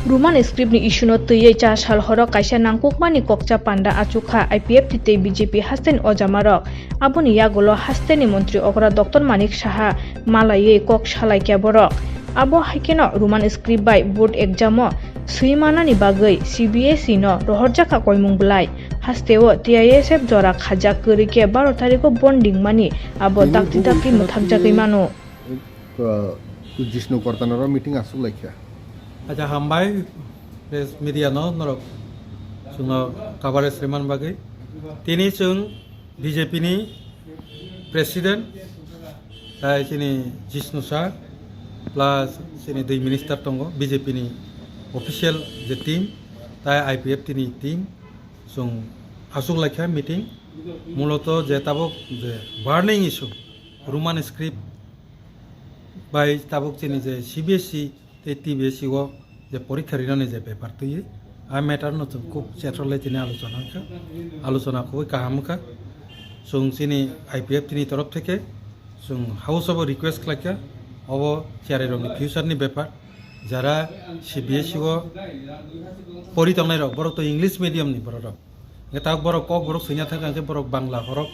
Ruman script ni isu no tuyai cha sal horok kaisa nangkukmani kokcha panda achukha IPF tite BJP hasten ojamarok aboni yagolo hasteni mantri okra Dr. Manik Saha malaye kok salaikya borok abo haikeno Ruman script bai board exam o suimanani bagai CBSE no rohorjaka koimung belai hasteo TISF jora khaja kerike 12 tariko bonding mani abo takti muthakjakai mano Jisnu Kortanara meeting asuk laikya Aja hambai press media no norok suno kabar Sriman bagai tini chung BJP ni president tai sini Jisnu Sah plus sini dui minister tongo BJP ni official je team tai IPF tini team sung asuk laikya meeting muloto je tabok je burning issue Ruman script by tabok sini je CBSE TBSE ও যে পরীক্ষা রিনানে যে ব্যাপার তুই I matter নতুন খুব সেট্রলে তিনি আলোচনা খুবই কাহামখা সুং চিনি IPF তিনি তরফ থেকে সুং হাউস অব রিকোয়েস্ট খাইকা অব চেয়ারের ফিউচারনি ব্যাপার যারা CBSE ও পরিতংনাই রক বড় তো ইংলিশ মিডিয়ামনি বড় রক তাক বড় কক বড় সৈনা থাকা বড় বাংলা হরক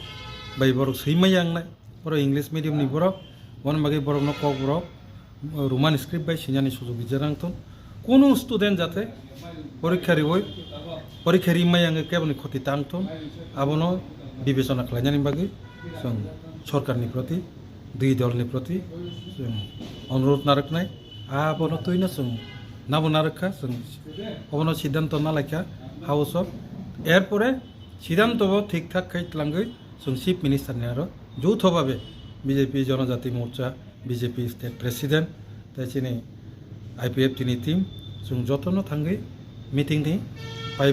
বাই বড় সৈমাই আংনাই বড় ইংলিশ মিডিয়ামনি বড় বন বাকি বড় ন কক বড় Ruman script by Shinyani Suzuki Jarangton, Kunu student jate, Porikari boy, Porikari Mayang Kevin Koti Tangton, Abono, Bibisona Klanyan Bagi, some Chorkar Niproti, Didol Niproti, on road Naraknai, Abono Tuinasum, Nabunaraka, some Obono Sidanto Nalaka, House of Airpore, Sidanto, Tik Tak Kite Language, some chief minister Nero, Jutobabe, BJP Jonazati Mocha. BJP state president, tachini IPF tini team, sung jotono thangai meeting ni, pai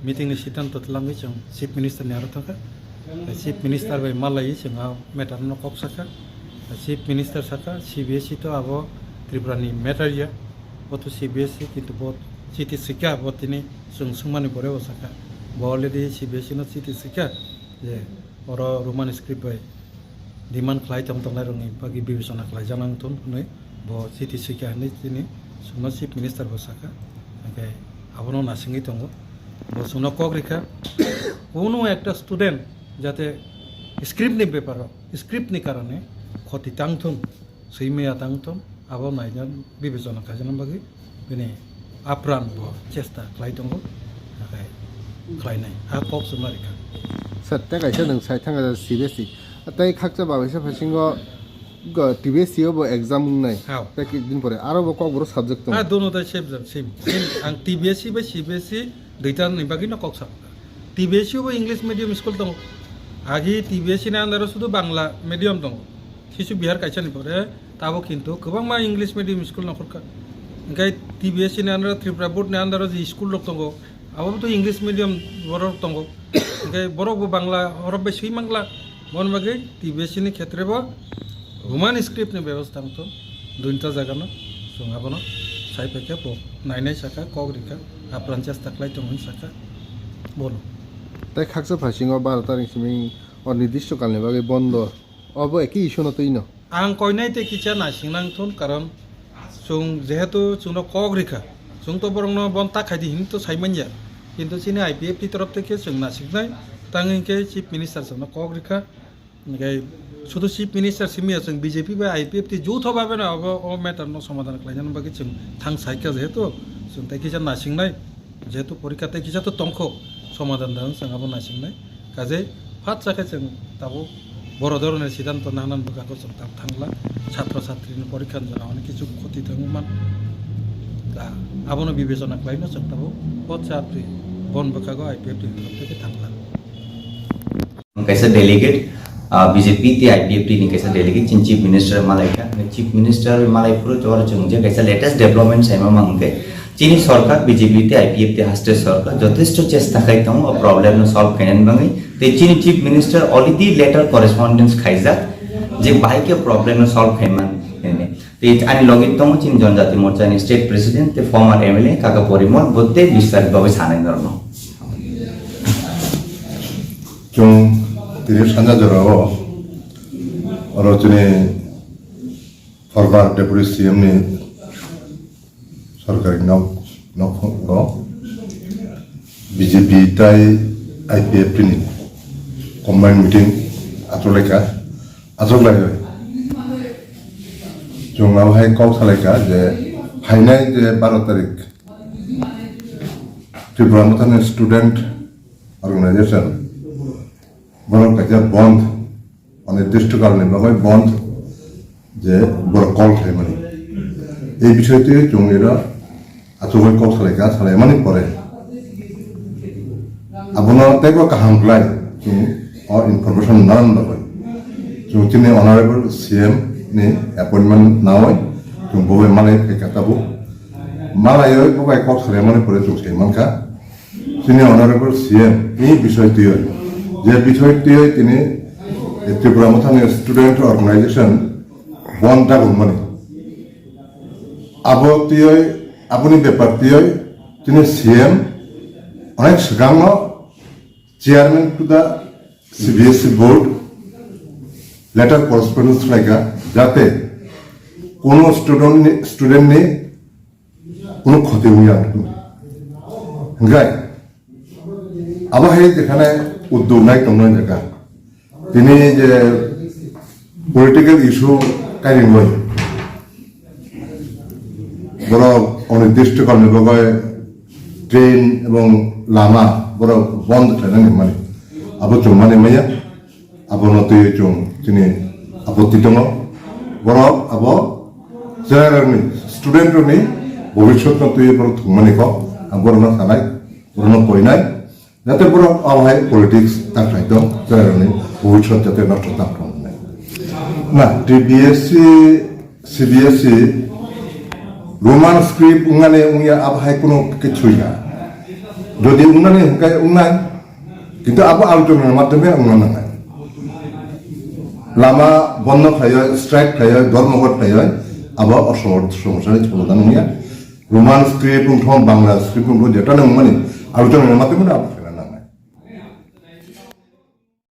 meeting ni sitan totlangi sung chief minister ni arotaka, chief minister by malai sung matter no kok saka, chief minister saka CBSE to abo Tripura ni matter ya, botu CBSE kintu bot city sika bot ini sung sumani bore osaka, already CBSE no city sika, je oro Ruman script by Diman klai tam rongi bagi bibisona klai janang ton noi bo city sika ni tini suno chief minister bosaka okay abono nasingi tongo bo suno kogrika কোনো একটা student যাতে script নি ব্যাপার script নি কারণে ক্ষতি তাংথন সৈমেয়া তাংথন আবো নাইজান বিবেচনা কাজনা বাকি বিনে আপ্রাণ ব চেষ্টা ক্লাই tongo okay ক্লাই নাই আ cock সুমারিকা satte kaisa nang sai thanga CBSE তাই খাকচা বাবাইসা ফাসিংগো TBSE ও এক্সাম নাই তাই দিন পরে আরো কক বড় সাবজেক্ট তো দোনো তাই সেম আং TBSE বা CBSE দুইটা নিবাগি না কক সাব TBSE ও ইংলিশ মিডিয়াম স্কুল দং আগে TBSE না আন্দার শুধু বাংলা মিডিয়াম দং কিছু বিহার কাইছা নি পরে তাবো কিন্তু গোবাং মা ইংলিশ মিডিয়াম স্কুল নখরকা গাই TBSE না আন্দার ত্রিপুরা বোর্ড না আন্দার যে স্কুল লক দং আবো তো ইংলিশ মিডিয়াম বড় দং গাই বড় বাংলা হরব বেশি বাংলা বন বাকি TBSE ni ক্ষেত্রে বা Ruman script ni ব্যবস্থা মতো দুইটা জায়গা না সঙ্গাবনো সাই পেকে পো নাইনাই শাখা কগরিকা আপ্রাণ চেষ্টা ক্লাই তো শাখা বলো তাই খাকচা ফাসিংগো 12 তারিখ সিমিং অনির্দিষ্ট কালনি বাকি বন্ধ অব একই ইস্যু না তুই না আং কইনাইতে কিছা নাসিংনাংথন কারণ সুং যেহেতু সুনো কগরিকা সুং তো বরং বন তাখাইদি হিন তো সাইমানয়া কিন্তু সিনে IPF টি তরফ থেকে সুং নাসিংনাই তাংকে চিফ মিনিস্টার সুনো কগরিকা গাই শুধু চিফ মিনিস্টার সিমিয়া जों BJP বা IPF টি যৌথভাবে না ও ম্যাটার ন সমাধান খাইজান বাকি जों থাং সাইকা যেহেতু जों তাই কিছা নাসিংনাই যেহেতু পরীক্ষাতে কিছা তো তংখ সমাধান দান जों আবো নাসিংনাই কাজে ফাত সাকে जों তাবো বড় ধরনের সিদ্ধান্ত নানান বকাকো जों তাব থাংলা ছাত্র ছাত্রীর পরীক্ষার জন্য অনেক কিছু ক্ষতি থাকমান তা আবনো বিবেচনা খাইনো जों তাবো পদ ছাত্রী বন বকাগো IPF টি থেকে থাংলা कैसा डेलीगेट BJP ती IPF ती कैसा डेलीगेट चीफ मिनिस्टर मालाइका चीफ मिनिस्टर मालाइ पुरो जोर जोंजे कैसा लेटेस्ट डेवलपमेंट साइमा मांगे चीनी सरकार BJP ती IPF ती हास्टे सरकार যথেষ্ট চেষ্টা খাইতাম ও প্রবলেম নো সলভ কেনেন বাঙি তে चीनी chief minister already letter correspondence খাইজা যে বাইকে প্রবলেম নো সলভ খাইমান এনে তে আনি লগিন তম চীন জনজাতি মোর্চা নি স্টেট প্রেসিডেন্ট তে ফর্মার MLA কাকা পরিমল বতে বিস্তারিতভাবে জানাই ধরন 좀 드립 산자들하고 어르신이 सरकार डेपुटी सीएम ने सरकारी नाम nokho BJP tai IPF ni combined meeting atoleka ajoglai jong awhai kau saleka je hainai je 12 tarik Tripura National Student Organization borok kaja bond অনির্দিষ্টকালীন ভাবে বন্ধ যে বড় কল খাই মানে এই বিষয়টি জঙ্গিরা আচমকা কল সালাইকা সালাই মানে পরে আপনার তেগো কাহামলাই जों और इनफरमेशन नान दबाय जों तिने ऑनरेबल सीएम नि अपॉइंटमेंट नावय जों बबे मालाय फैखाताबो मालाय बबे कल सालाय মানে পরে जों सेमानका तिने ऑनरेबल सीएम नि বিষয়টি যে বিষয়টি তিনি Tripura National Student Organization বন্ধ ডাকুন মানে আপনি ব্যাপারটি তিনি সিএম অনেক সিগাঙ্গ chairman to the CBSE board letter correspondence লাইকা যাতে কোনো স্টুডেন্ট কোনো ক্ষতি হইয়া গাই আবার যেখানে উদ্যোগ নাই তোমার জায়গা তিনি যে পলিটিক্যাল ইস্যু কারি নয় বড় অনির্দিষ্টকালীন ভাবে ট্রেন এবং লামা বড় বন্ধ থাকেন মানে আবো চং মানে মাইয়া আবো নতুন চং তিনি আপত্তি দङ বড় আবো জেনারেলনি স্টুডেন্টনি ভবিষ্যৎ নতুন বড় থুমানি ক বড় সানাই বড় কইনাই যাতে বড় আবহাই পলিটিক্স তার খাইতো জেনারেলনি ভবিষ্যৎ যাতে নষ্ট না টিবিএসসি সিবিএসসি রোমান স্ক্রিপ্ট উঙ্গানে উঙ্গিয়া আবহাই কোনো কিছুই না যদি উঙ্গানে হুকায় উঙ্গান কিন্তু আবো আলোচনার মাধ্যমে উঙ্গানো হয় লামা বন্ধ খাই স্ট্রাইক খাই ধর্মঘট খাই আবো সমস্যার সমাধান উঙ্গিয়া রোমান স্ক্রিপ্ট বাংলা স্ক্রিপ্ট যেটা উঙ্গানি আলোচনার মাধ্যমে আবহাওয়া